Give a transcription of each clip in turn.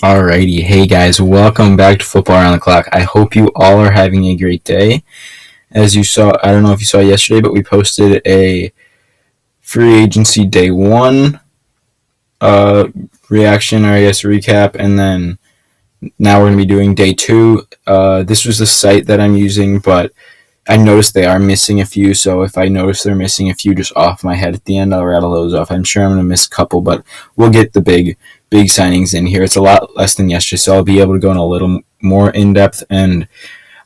Alrighty, hey guys, welcome back to Football Around the Clock. I hope you all are having a great day. As you saw, I don't know if you saw yesterday, but we posted a free agency day one reaction, or I guess recap, and then now we're going to be doing day two. This was the site that I'm using, but I noticed they are missing a few, so if I notice they're missing a few just off my head at the end, I'll rattle those off. I'm sure I'm going to miss a couple, but we'll get the big signings in here. It's a lot less than yesterday, so I'll be able to go in a little more in-depth, and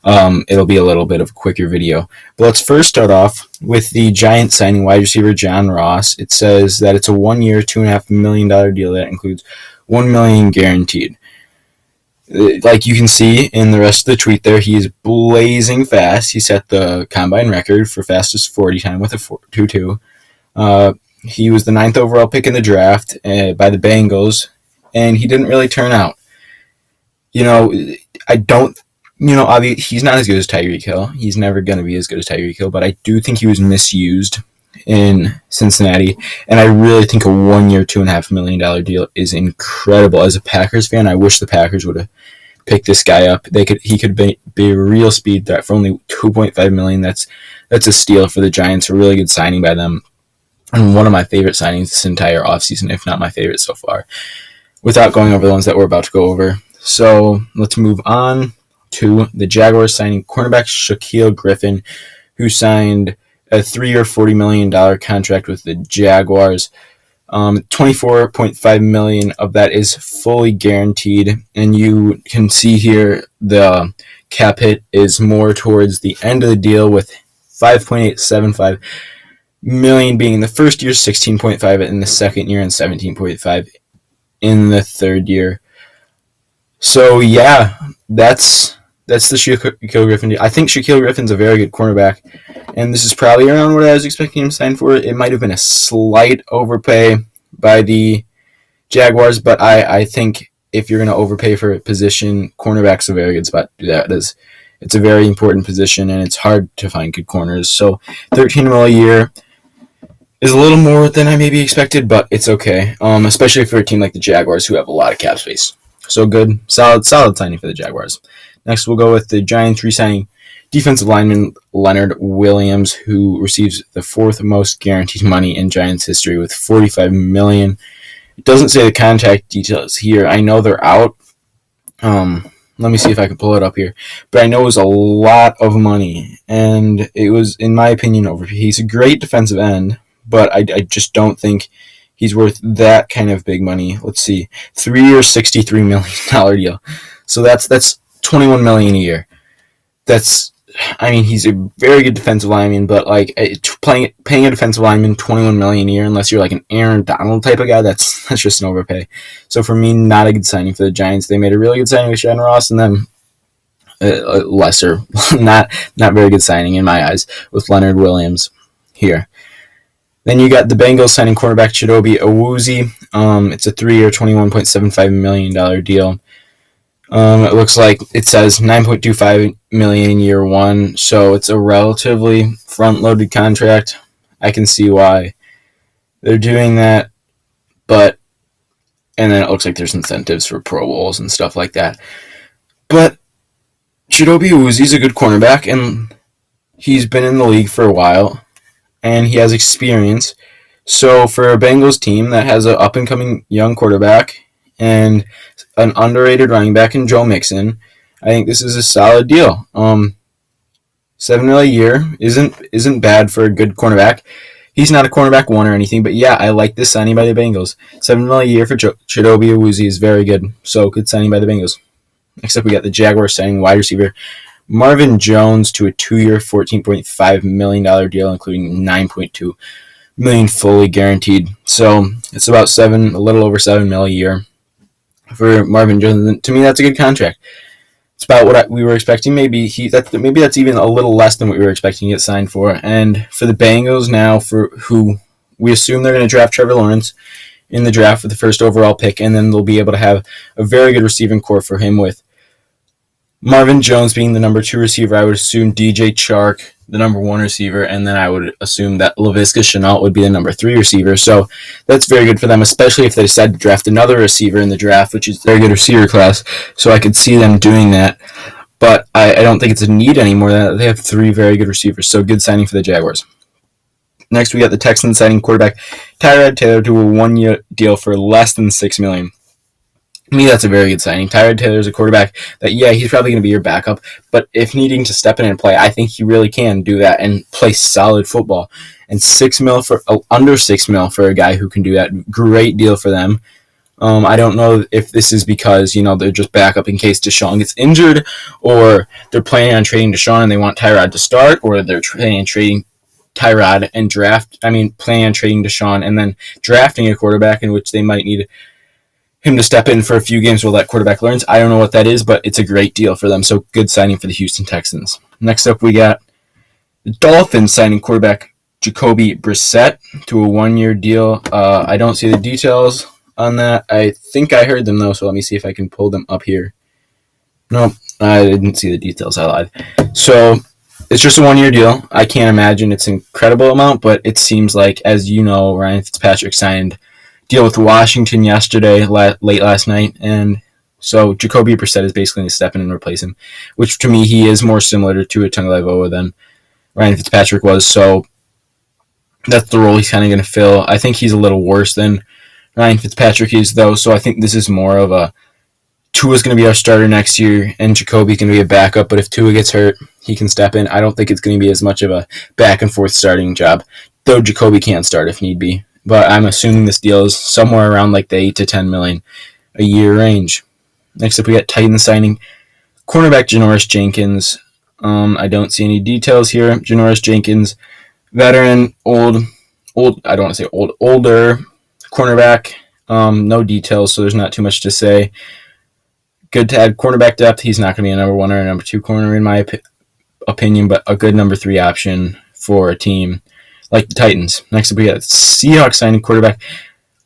it'll be a little bit of a quicker video. But let's first start off with the Giants signing wide receiver John Ross. It says that it's a 1-year, $2.5 million deal that includes $1 million guaranteed. Like you can see in the rest of the tweet there, he's blazing fast. He set the combine record for fastest 40 time with a 4.22. He was the 9th overall pick in the draft by the Bengals, and he didn't really turn out. He's not as good as Tyreek Hill. He's never going to be as good as Tyreek Hill, but I do think he was misused in Cincinnati, and I really think a 1-year, $2.5 million deal is incredible. As a Packers fan, I wish the Packers would have picked this guy up. He could be a real speed threat for only $2.5 million. That's a steal for the Giants. A really good signing by them, and one of my favorite signings this entire offseason, if not my favorite so far. Without going over the ones that we're about to go over, so let's move on to the Jaguars signing cornerback Shaquill Griffin, who signed a 3-year, $40 million contract with the Jaguars. $24.5 million of that is fully guaranteed, and you can see here the cap hit is more towards the end of the deal, with $5.875 million being in the first year, $16.5 in the second year, and $17.5 in the third year. So yeah, that's the Shaquill Griffin deal. I think Shaquill Griffin's a very good cornerback, and this is probably around what I was expecting him to sign for. It might have been a slight overpay by the Jaguars, but I think if you're going to overpay for a position, cornerback's a very good spot to do that. It's a very important position, and it's hard to find good corners. So $13 million a year is a little more than I maybe expected, but it's okay, especially for a team like the Jaguars who have a lot of cap space. So good, solid signing for the Jaguars. Next, we'll go with the Giants re-signing defensive lineman Leonard Williams, who receives the fourth most guaranteed money in Giants history with $45 million. It doesn't say the contract details here. I know they're out. Let me see if I can pull it up here. But I know it was a lot of money, and it was, in my opinion, overpaid. He's a great defensive end, but I just don't think he's worth that kind of big money. Let's see. 3-year, $63 million deal. So that's $21 million a year. He's a very good defensive lineman, but paying a defensive lineman $21 million a year, unless you're like an Aaron Donald type of guy, that's just an overpay. So for me, not a good signing for the Giants. They made a really good signing with John Ross, and then lesser, not very good signing in my eyes with Leonard Williams here. Then you got the Bengals signing cornerback Chidobe Awuzie. It's a 3-year, $21.75 million deal. It looks like it says $9.25 million in year one, so it's a relatively front-loaded contract. I can see why they're doing that, and then it looks like there's incentives for Pro Bowls and stuff like that. But Chidobe Awuzie's a good cornerback, and he's been in the league for a while, and he has experience. So for a Bengals team that has an up-and-coming young quarterback and an underrated running back in Joe Mixon, I think this is a solid deal. $7 million a year isn't bad for a good cornerback. He's not a cornerback one or anything, but yeah, I like this signing by the Bengals. $7 million a year for Chidobe Awuzie is very good. So good signing by the Bengals. Next up, we got the Jaguars signing wide receiver Marvin Jones to a 2-year, $14.5 million deal, including $9.2 million fully guaranteed. So it's about a little over $7 million a year for Marvin Jones. To me, that's a good contract. It's about what we were expecting. Maybe that's even a little less than what we were expecting to get signed for. And for the Bengals now, for who we assume they're going to draft Trevor Lawrence in the draft with the first overall pick, and then they'll be able to have a very good receiving core for him with Marvin Jones being the number 2 receiver. I would assume DJ Chark the number 1 receiver, and then I would assume that Laviska Shenault would be the number 3 receiver. So that's very good for them, especially if they decide to draft another receiver in the draft, which is a very good receiver class. So I could see them doing that. But I don't think it's a need anymore. They have 3 very good receivers, so good signing for the Jaguars. Next, we got the Texans signing quarterback Tyrod Taylor to a 1-year deal for less than $6 million. To me, that's a very good signing. Tyrod Taylor is a quarterback that, yeah, he's probably going to be your backup, but if needing to step in and play, I think he really can do that and play solid football. And under $6 million for a guy who can do that, great deal for them. I don't know if this is because, they're just backup in case Deshaun gets injured, or they're planning on trading Deshaun and they want Tyrod to start, or they're planning on trading Tyrod and planning on trading Deshaun and then drafting a quarterback in which they might need him to step in for a few games while that quarterback learns. I don't know what that is, but it's a great deal for them. So good signing for the Houston Texans. Next up, we got the Dolphins signing quarterback Jacoby Brissett to a 1-year deal. I don't see the details on that. I think I heard them, though, so let me see if I can pull them up here. Nope, I didn't see the details. I lied. So it's just a 1-year deal. I can't imagine it's an incredible amount, but it seems like, as you know, Ryan Fitzpatrick signed deal with Washington yesterday, late last night, and so Jacoby Brissett is basically going to step in and replace him, which to me he is more similar to Tua Tagovailoa than Ryan Fitzpatrick was, so that's the role he's kind of going to fill. I think he's a little worse than Ryan Fitzpatrick is, though, so I think this is more of a Tua's going to be our starter next year, and Jacoby's going to be a backup, but if Tua gets hurt, he can step in. I don't think it's going to be as much of a back-and-forth starting job, though Jacoby can start if need be. But I'm assuming this deal is somewhere around like the $8 to $10 million a year range. Next up, we got Titans signing cornerback Janoris Jenkins. I don't see any details here. Janoris Jenkins, veteran, older cornerback. No details, so there's not too much to say. Good to add cornerback depth. He's not going to be a number 1 or a number 2 corner in my opinion, but a good number 3 option for a team like the Titans. Next up, we got Seahawks signing cornerback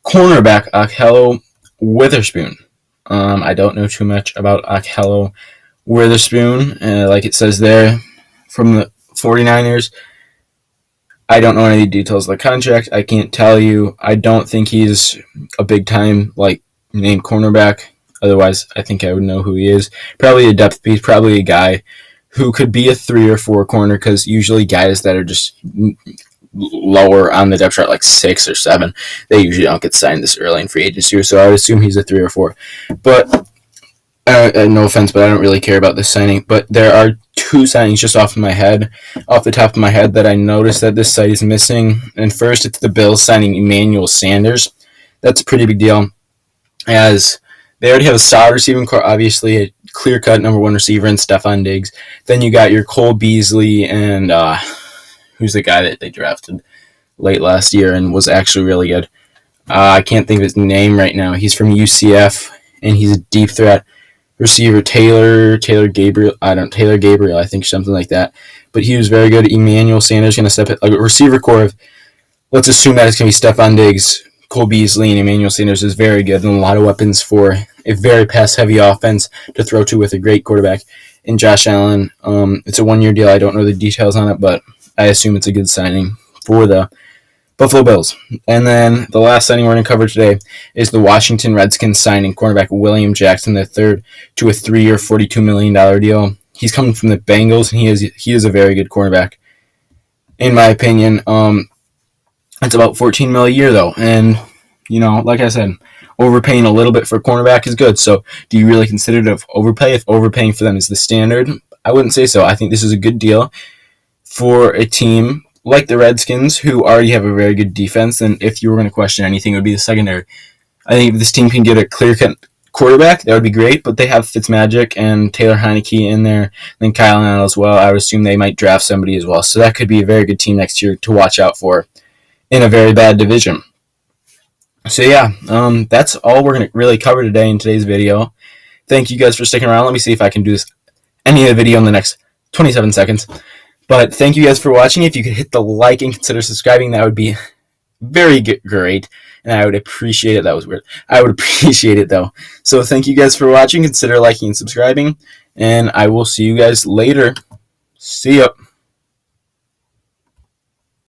Ahkello Witherspoon. I don't know too much about Ahkello Witherspoon. Like it says there, from the 49ers. I don't know any details of the contract. I can't tell you. I don't think he's a big-time named cornerback. Otherwise, I think I would know who he is. Probably a depth piece, probably a guy who could be a 3 or 4 corner, because usually guys that are just lower on the depth chart, like 6 or 7, they usually don't get signed this early in free agency, so I would assume he's a 3 or 4. But no offense, but I don't really care about this signing. But there are 2 signings just off the top of my head, that I noticed that this site is missing. And first, it's the Bills signing Emmanuel Sanders. That's a pretty big deal, as they already have a solid receiving core, obviously a clear-cut number 1 receiver in Stephon Diggs. Then you got your Cole Beasley and who's the guy that they drafted late last year and was actually really good. I can't think of his name right now. He's from UCF, and he's a deep threat receiver. Taylor Gabriel, I think, something like that. But he was very good. Emmanuel Sanders going to step in. A receiver core of, let's assume that it's going to be Stephon Diggs, Cole Beasley, and Emmanuel Sanders is very good, and a lot of weapons for a very pass-heavy offense to throw to with a great quarterback in Josh Allen. It's a 1-year deal. I don't know the details on it, but I assume it's a good signing for the Buffalo Bills. And then the last signing we're going to cover today is the Washington Redskins signing cornerback William Jackson III to a 3-year, $42 million deal. He's coming from the Bengals, and he is a very good cornerback, in my opinion. It's about $14 million a year, though. And, like I said, overpaying a little bit for a cornerback is good. So do you really consider it overpay if overpaying for them is the standard? I wouldn't say so. I think this is a good deal for a team like the Redskins, who already have a very good defense. And if you were going to question anything, it would be the secondary. I think if this team can get a clear-cut quarterback, that would be great. But they have Fitzmagic and Taylor Heineke in there, and then Kyle Allen as well. I would assume they might draft somebody as well. So that could be a very good team next year to watch out for in a very bad division. So yeah, that's all we're going to really cover today in today's video. Thank you guys for sticking around. Let me see if I can do any of the video in the next 27 seconds. But thank you guys for watching. If you could hit the like and consider subscribing, that would be very great. And I would appreciate it. That was weird. I would appreciate it, though. So thank you guys for watching. Consider liking and subscribing. And I will see you guys later. See ya.